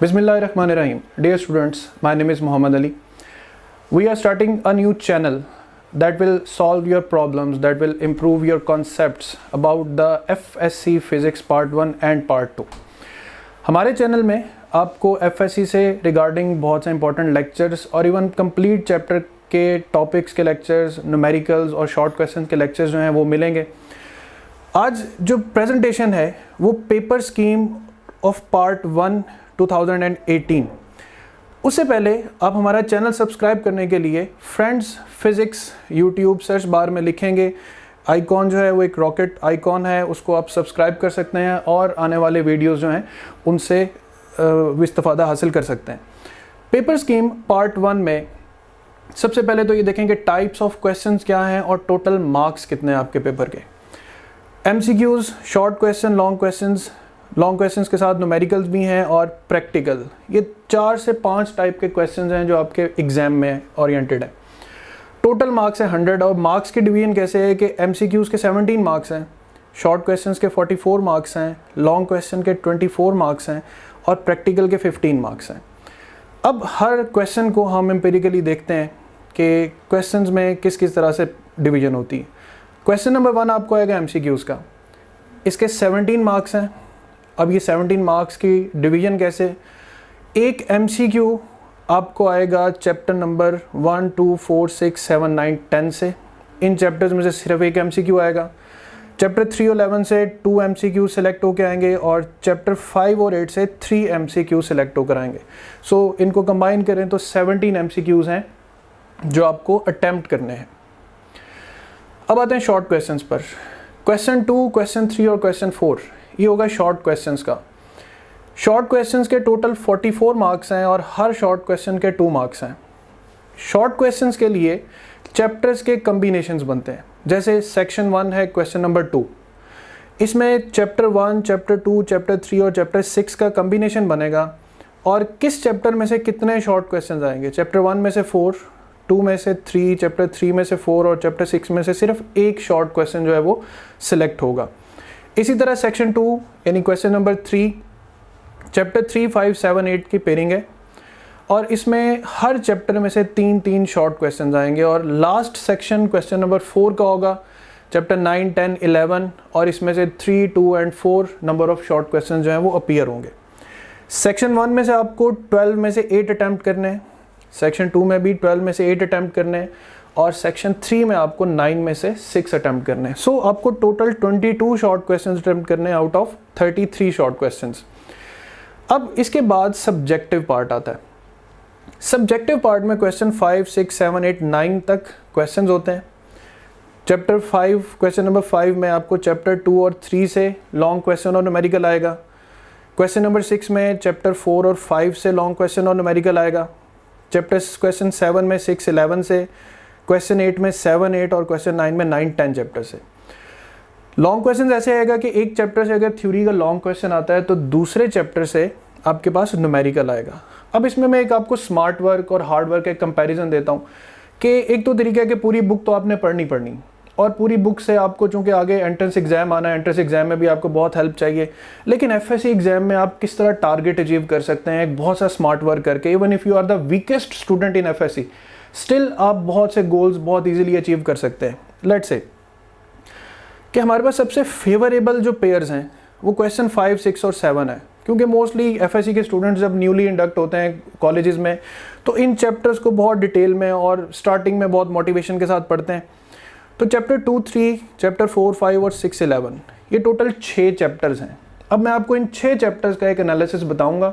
Bismillahirrahmanirrahim. Dear students, my name is Muhammad Ali. We are starting a new channel that will solve your problems, that will improve your concepts about the FSC Physics Part 1 and Part 2. हमारे channel में आपको FSC से regarding बहुत से important lectures और even complete chapter के topics के lectures, numericals और शॉर्ट क्वेश्चंस के लेक्चर्स जो हैं वो मिलेंगे। आज जो प्रेजेंटेशन है वो पेपर स्कीम ऑफ पार्ट 1 2018। उससे पहले आप हमारा चैनल सब्सक्राइब करने के लिए friends physics YouTube search bar में लिखेंगे। आइकॉन जो है वो एक रॉकेट आइकॉन है, उसको आप सब्सक्राइब कर सकते हैं और आने वाले वीडियोस जो हैं उनसे इस्तिफ़ादा हासिल कर सकते हैं। पेपर स्कीम पार्ट 1 में सबसे पहले तो ये देखेंगे टाइप्स ऑफ क्वेश्चंस क्या हैं और टोटल मार्क्स कितने हैं आपके पेपर के। MCQs, short question, long questions के साथ न्यूमेरिकल्स भी हैं और प्रैक्टिकल। ये 4 से 5 टाइप के क्वेश्चंस हैं जो आपके एग्जाम में ओरिएंटेड है। टोटल मार्क्स है 100 और मार्क्स की डिवीजन कैसे है कि MCQs के 17 मार्क्स हैं, शॉर्ट क्वेश्चंस के 44 मार्क्स हैं, लॉन्ग क्वेश्चन के 24 मार्क्स हैं और प्रैक्टिकल के 15 मार्क्स हैं। अब हर क्वेश्चन को हम एम्पिरिकली देखते हैं कि क्वेश्चंस में किस किस तरह से डिवीजन होती है। क्वेश्चन नंबर 1 आपको आएगा MCQs का, इसके 17 मार्क्स हैं। अब ये 17 मार्क्स की डिवीजन कैसे, एक MCQ आपको आएगा चैप्टर नंबर 1, 2, 4, 6, 7, 9, 10 से। इन चैप्टर्स में से सिर्फ एक MCQ आएगा। चैप्टर 3 और 11 से 2 MCQ सेलेक्ट होकर आएंगे और चैप्टर 5 और 8 से 3 MCQ सेलेक्ट होकर आएंगे। सो इनको कंबाइन करें तो 17 MCQs हैं जो आपको अटेम्प्ट करने हैं। अब आते हैं शॉर्ट क्वेश्चंस पर। क्वेश्चन 2, क्वेश्चन 3 और क्वेश्चन 4 ये होगा शॉर्ट क्वेश्चंस का। शॉर्ट क्वेश्चंस के टोटल 44 मार्क्स हैं और हर शॉर्ट क्वेश्चन के 2 मार्क्स हैं। शॉर्ट क्वेश्चंस के लिए चैप्टर्स के कम्बिनेशंस बनते हैं। जैसे सेक्शन 1 है क्वेश्चन नंबर 2, इसमें चैप्टर 1, चैप्टर 2, चैप्टर 3 और चैप्टर 6 का कम्बिनेशन बनेगा और किस चैप्टर में से कितने शॉर्ट क्वेश्चन आएंगे। चैप्टर 1 में से 4, 2 में से 3, चैप्टर 3 में से 4 और चैप्टर 6 में से सिर्फ एक शॉर्ट क्वेश्चन जो है वो सिलेक्ट होगा। इसी तरह सेक्शन 2 यानी क्वेश्चन नंबर 3, चैप्टर 3, 5, 7, 8 की पेयरिंग है और इसमें हर चैप्टर में से 3 शॉर्ट क्वेश्चंस आएंगे। और लास्ट सेक्शन क्वेश्चन नंबर 4 का होगा चैप्टर 9, 10, 11 और इसमें से 3, 2 and 4 number of short questions जो हैं वो अपीयर होंगे। सेक्शन 1 में से आपको 12 में से 8 अटैम्प्ट करने हैं, सेक्शन 2 में भी 12 में से 8 अटैम्प्ट करने हैं और सेक्शन 3 में आपको 9 में से 6 अटैम्प्ट करने हैं। सो आपको टोटल 22 शॉर्ट क्वेश्चंस अटैम्प्ट करने हैं आउट ऑफ 33 शॉर्ट क्वेश्चंस। अब इसके बाद सब्जेक्टिव पार्ट आता है। सब्जेक्टिव पार्ट में क्वेश्चन 5, 6, 7, 8, 9 तक क्वेश्चंस होते हैं। चैप्टर 5 क्वेश्चन नंबर 5 में आपको चैप्टर 2 और 3 से लॉन्ग क्वेश्चन और न्यूमेरिकल आएगा। क्वेश्चन नंबर 6 में चैप्टर 4 और 5 से लॉन्ग क्वेश्चन और न्यूमेरिकल आएगा। क्वेश्चन 7 में 6, 11 से, क्वेश्चन 8 में 7, 8 और क्वेश्चन 9 में 9, 10 चैप्टर से। लॉन्ग क्वेश्चन ऐसे आएगा कि एक चैप्टर से अगर थ्योरी का लॉन्ग क्वेश्चन आता है तो दूसरे चैप्टर से आपके पास न्यूमेरिकल आएगा। अब इसमें मैं एक आपको स्मार्ट वर्क और हार्ड वर्क का कंपैरिजन देता हूँ कि एक तो तरीका है कि पूरी बुक तो आपने पढ़नी और पूरी बुक से आपको चूंकि आगे एंट्रेंस एग्जाम आना है, एंट्रेंस एग्जाम में भी आपको बहुत हेल्प चाहिए, लेकिन FSC एग्जाम में आप किस तरह टारगेट अचीव कर सकते हैं एक बहुत सा स्मार्ट वर्क करके। Even if you are the weakest student in FSC still आप बहुत से गोल्स बहुत ईजिली अचीव कर सकते हैं। लेट्स से कि हमारे पास सबसे फेवरेबल जो पेयर्स हैं वो क्वेश्चन 5, 6 और 7 है, क्योंकि मोस्टली FSC के स्टूडेंट्स जब न्यूली इंडक्ट होते हैं कॉलेजेस में तो इन चैप्टर्स को बहुत डिटेल में और स्टार्टिंग में बहुत मोटिवेशन के साथ पढ़ते हैं। तो चैप्टर 2, 3, चैप्टर 4, 5 और 6, 11 ये टोटल 6 चैप्टर्स हैं। अब मैं आपको इन 6 चैप्टर्स का एक एनालिसिस बताऊंगा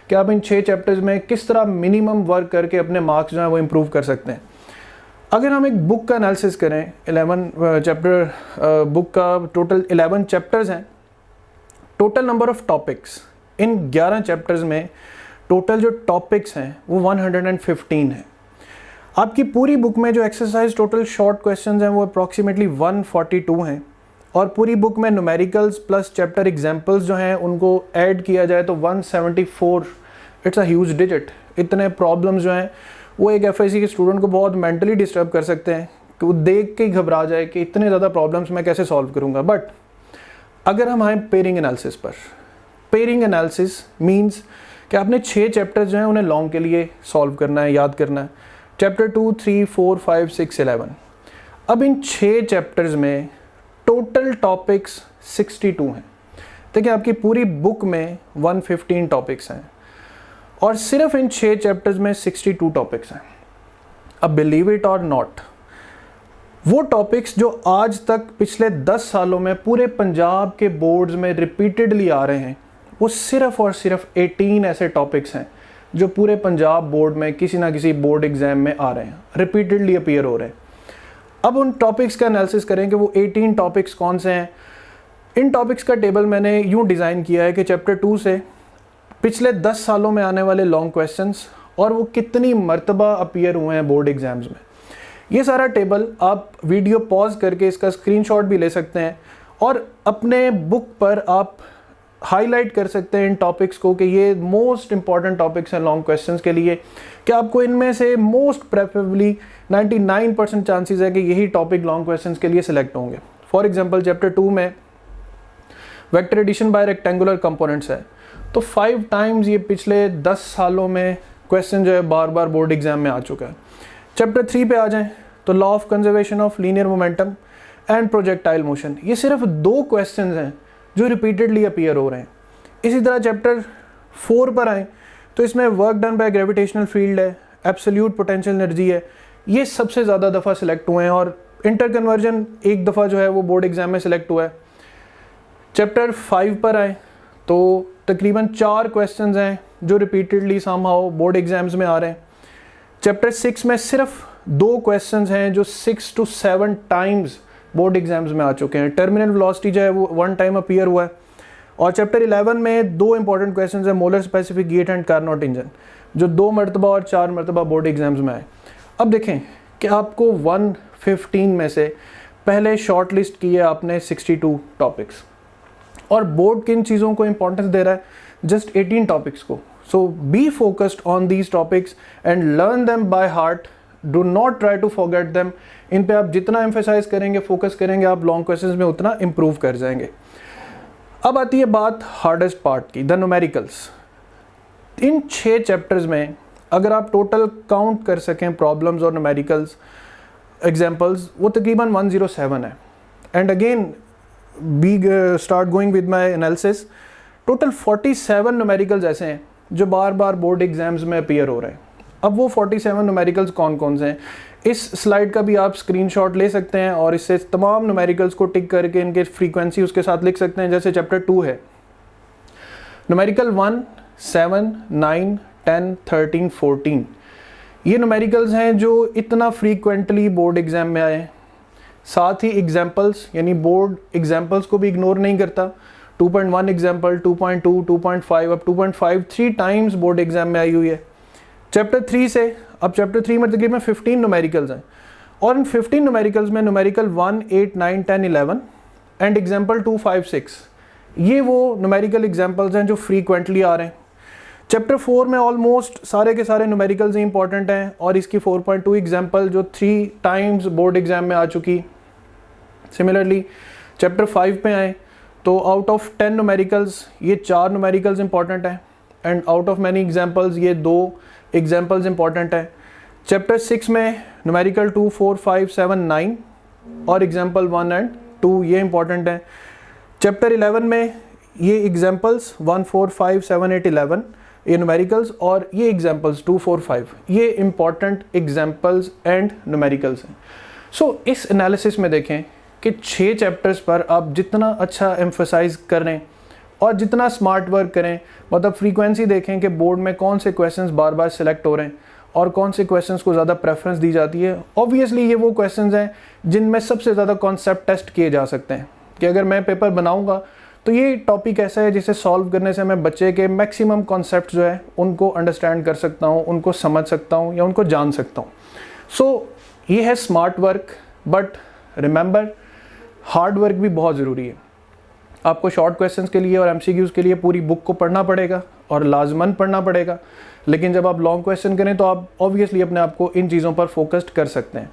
कि आप इन 6 चैप्टर्स में किस तरह मिनिमम वर्क करके अपने मार्क्स जो है वो इम्प्रूव कर सकते हैं। अगर हम एक बुक का एनालिसिस करें, 11 चैप्टर बुक का टोटल 11 चैप्टर्स हैं। Total number of topics in 11 chapters में टोटल जो टॉपिक्स हैं वो 115 है। आपकी पूरी बुक में जो एक्सरसाइज टोटल शॉर्ट क्वेश्चंस हैं वो अप्रॉक्सीमेटली 142 हैं और पूरी बुक में न्यूमेरिकल्स प्लस चैप्टर एग्जाम्पल्स जो हैं उनको ऐड किया जाए तो 174। It's a huge digit. इतने प्रॉब्लम्स जो हैं वो एक FSC के स्टूडेंट को बहुत मेंटली डिस्टर्ब कर सकते हैं कि वो देख के ही घबरा जाए कि इतने ज़्यादा प्रॉब्लम्स मैं कैसे सॉल्व करूँगा। बट अगर हम आए पेयरिंग एनालिसिस पर, पेयरिंग एनालिसिस मीन्स कि आपने 6 चैप्टर्स जो हैं उन्हें लॉन्ग के लिए सॉल्व करना है, याद करना है। चैप्टर 2, 3, 4, 5, 6, 11। अब इन 6 चैप्टर्स में टोटल टॉपिक्स 62 हैं। देखिए आपकी पूरी बुक में 115 टॉपिक्स हैं और सिर्फ इन 6 चैप्टर्स में 62 टॉपिक्स हैं। अब बिलीव इट और नॉट, वो टॉपिक्स जो आज तक पिछले 10 सालों में पूरे पंजाब के बोर्ड्स में रिपीटेडली आ रहे हैं, वो सिर्फ और सिर्फ 18 ऐसे टॉपिक्स हैं जो पूरे पंजाब बोर्ड में किसी ना किसी बोर्ड एग्जाम में आ रहे हैं, रिपीटेडली अपीयर हो रहे हैं। अब उन टॉपिक्स का एनालिसिस करें कि वो 18 टॉपिक्स कौन से हैं। इन टॉपिक्स का टेबल मैंने यूँ डिज़ाइन किया है कि चैप्टर 2 से पिछले 10 सालों में आने वाले लॉन्ग क्वेश्चंस और वो कितनी मर्तबा अपीयर हुए हैं बोर्ड एग्जाम्स में। ये सारा टेबल आप वीडियो पॉज करके इसका स्क्रीनशॉट भी ले सकते हैं और अपने बुक पर आप हाईलाइट कर सकते हैं इन टॉपिक्स को कि ये मोस्ट इंपॉर्टेंट टॉपिक्स हैं लॉन्ग क्वेश्चंस के लिए, कि आपको इनमें से मोस्ट प्रेफरेबली 99% चांसेस है कि यही टॉपिक लॉन्ग क्वेश्चंस के लिए सिलेक्ट होंगे। फॉर एग्जांपल चैप्टर 2 में vector addition by rectangular components है, तो 5 टाइम्स ये पिछले 10 सालों में क्वेश्चन जो है बार बार बोर्ड एग्जाम में आ चुका है। चैप्टर 3 पे आ जाएं तो law of conservation of linear momentum and projectile motion, ये सिर्फ 2 क्वेश्चंस हैं जो रिपीटेडली अपीयर हो रहे हैं। इसी तरह चैप्टर 4 पर आएँ तो इसमें work done by gravitational field है, एब्सोल्यूट पोटेंशियल एनर्जी है, ये सबसे ज़्यादा दफ़ा सिलेक्ट हुए हैं और इंटर कन्वर्जन एक दफ़ा जो है वो बोर्ड एग्जाम में सिलेक्ट हुआ है। चैप्टर 5 पर आए तो तकरीबन 4 क्वेश्चंस हैं जो रिपीटेडली समहाउ बोर्ड एग्जाम्स में आ रहे हैं। चैप्टर 6 में सिर्फ 2 क्वेश्चंस हैं जो 6 to 7 टाइम्स बोर्ड एग्जाम्स में आ चुके हैं। टर्मिनल वेलोसिटी जो है वो 1 टाइम अपीयर हुआ है। और चैप्टर 11 में 2 इंपॉर्टेंट क्वेश्चंस हैं, molar specific heat and Carnot engine, जो 2 मरतबा और 4 मरतबा बोर्ड एग्जाम्स में आए। अब देखें कि आपको 115 में से पहले शॉर्ट लिस्ट की है आपने 62 टॉपिक्स और बोर्ड किन चीज़ों को इंपॉर्टेंस दे रहा है, जस्ट 18 टॉपिक्स को। So be focused on these topics and learn them by heart, do not try to forget them. इन पे आप जितना एम्फेसाइज करेंगे, फोकस करेंगे, आप लॉन्ग क्वेश्चंस में उतना इंप्रूव कर जाएंगे। अब आती है बात हार्डेस्ट पार्ट की, द न्यूमेरिकल्स। इन 6 चैप्टर्स में अगर आप टोटल काउंट कर सकें प्रॉब्लम्स और न्यूमेरिकल्स एग्जाम्पल्स, वो तकरीबन 107 है। And again start going with my analysis, total 47 numericals ऐसे हैं जो बार बार बोर्ड एग्जाम्स में अपीयर हो रहे हैं। अब वो 47 न्यूमेरिकल्स कौन कौन से हैं, इस स्लाइड का भी आप स्क्रीनशॉट ले सकते हैं और इससे तमाम न्यूमेरिकल्स को टिक करके इनके फ्रीक्वेंसी उसके साथ लिख सकते हैं। जैसे चैप्टर 2 है, न्यूमेरिकल 1, 7, 9, 10, 13, 14, ये न्यूमेरिकल्स हैं जो इतना फ्रीक्वेंटली बोर्ड एग्जाम में आए हैं। साथ ही एग्जाम्पल्स, यानी बोर्ड एग्जाम्पल्स को भी इग्नोर नहीं करता। 2.1 एग्जाम्पल, 2.2, 2.5, अब 2.5 3 टाइम्स बोर्ड एग्जाम में आई हुई है। चैप्टर 3 से अब चैप्टर 3 में तकरीबन 15 न्यूमेरिकल्स हैं और इन 15 न्यूमेरिकल्स में न्यूमेरिकल 1, 8, 9, 10, 11 एंड एग्जाम्पल 2, 5, 6, ये वो न्यूमेरिकल एग्जाम्पल्स हैं जो फ्रीक्वेंटली आ रहे हैं। चैप्टर 4 में ऑलमोस्ट सारे के सारे न्यूमेरिकल्स ही इंपॉर्टेंट हैं और इसकी 4.2 एग्जाम्पल जो 3 टाइम्स बोर्ड एग्जाम में आ चुकी। सिमिलरली चैप्टर 5 पे आए तो आउट ऑफ 10 न्यूमेरिकल्स ये 4 न्यूमेरिकल्स इंपॉर्टेंट हैं and out of many examples ये 2 एग्जाम्पल्स इंपॉर्टेंट हैं। चैप्टर 6 में न्यूमेरिकल 2, 4, 5, 7, 9 और एग्जाम्पल 1 एंड 2 ये इंपॉर्टेंट हैं। चैप्टर 11 में ये एग्जाम्पल्स 1, 4, 5, 7, 8, 11 ये न्यूमेरिकल्स और ये एग्जाम्पल्स 2, 4, 5 ये इंपॉर्टेंट एग्जाम्पल्स एंड न्यूमेरिकल्स हैं। सो इस एनालिसिस में देखें कि 6 चैप्टर्स पर आप जितना अच्छा एम्फसाइज करें और जितना स्मार्ट वर्क करें, मतलब फ्रीक्वेंसी देखें कि बोर्ड में कौन से क्वेश्चंस बार बार सिलेक्ट हो रहे हैं और कौन से क्वेश्चंस को ज़्यादा प्रेफरेंस दी जाती है। ऑब्वियसली ये वो क्वेश्चंस हैं जिनमें सबसे ज़्यादा कॉन्सेप्ट टेस्ट किए जा सकते हैं कि अगर मैं पेपर बनाऊंगा तो ये टॉपिक ऐसा है जिसे सॉल्व करने से मैं बच्चे के मैक्सिमम कॉन्सेप्ट जो है उनको अंडरस्टैंड कर सकता हूँ, उनको समझ सकता हूँ या उनको जान सकता हूँ। सो ये है smart work, but remember hard work भी बहुत ज़रूरी है। आपको शॉर्ट क्वेश्चंस के लिए और एमसीक्यूज़ के लिए पूरी बुक को पढ़ना पड़ेगा और लाजमन पढ़ना पड़ेगा, लेकिन जब आप लॉन्ग क्वेश्चन करें तो आप ऑब्वियसली अपने आप को इन चीज़ों पर फोकस्ड कर सकते हैं।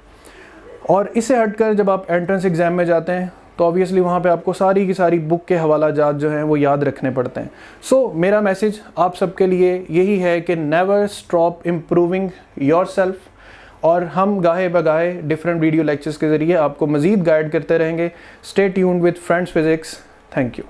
और इससे हटकर जब आप एंट्रेंस एग्ज़ाम में जाते हैं तो ऑब्वियसली वहाँ पे आपको सारी की सारी बुक के हवाला जात जो हैं वो याद रखने पड़ते हैं। सो मेरा मैसेज आप सबके लिए यही है कि नेवर स्टॉप इम्प्रूविंग योरसेल्फ, और हम गाहे बगाहे डिफरेंट वीडियो लेक्चर्स के ज़रिए आपको मज़ीद गाइड करते रहेंगे। Stay tuned with friends physics. Thank you.